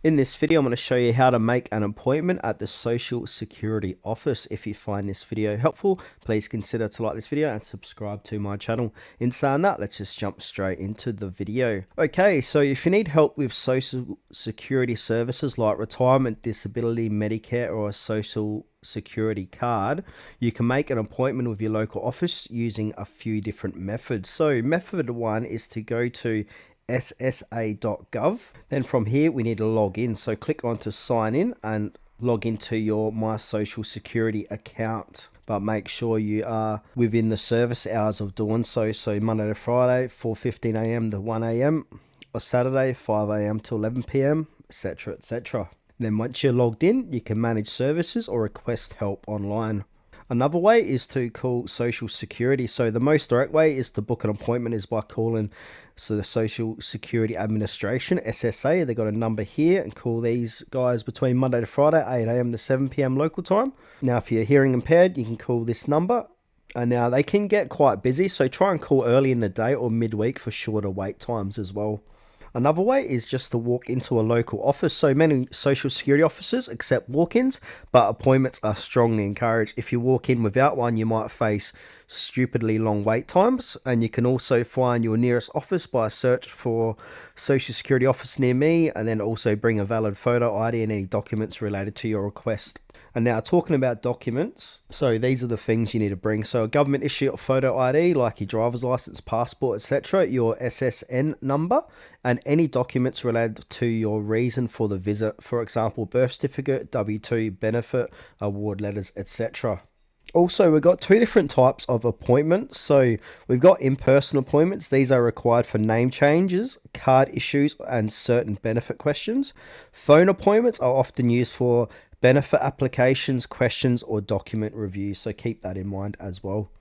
In this video, I'm going to show you how to make an appointment at the Social Security office. If you find this video helpful, please consider to like this video and subscribe to my channel. In saying that, let's just jump straight into the video. Okay, so if you need help with Social Security services like retirement, disability, Medicare, or a Social Security card, you can make an appointment with your local office using a few different methods. So method one is to go to ssa.gov. Then from here we need to log in, so click on to sign in and log into your My Social Security account, but make sure you are within the service hours of doing so. So Monday to Friday 4:15 a.m. to 1 a.m. or Saturday 5 a.m. to 11 p.m., etc, etc. Then once you're logged in, you can manage services or request help online. Another way is to call Social Security. So the most direct way is to book an appointment is by calling the Social Security Administration, SSA. They've got a number here, and call these guys between Monday to Friday, 8 a.m. to 7 p.m. local time. Now, if you're hearing impaired, you can call this number. And now they can get quite busy, so try and call early in the day or midweek for shorter wait times as well. Another way is just to walk into a local office. So many Social Security offices accept walk-ins, but appointments are strongly encouraged. If you walk in without one, you might face stupidly long wait times. And you can also find your nearest office by a search for Social Security office near me, and then also bring a valid photo ID and any documents related to your request. And now, talking about documents, so these are the things you need to bring. So a government issue photo ID like your driver's license, passport, etc., your SSN number, and any documents related to your reason for the visit. For example, birth certificate, W-2, benefit, award letters, etc. Also, we've got two different types of appointments. So we've got in-person appointments. These are required for name changes, card issues, and certain benefit questions. Phone appointments are often used for benefit applications, questions, or document reviews. So keep that in mind as well.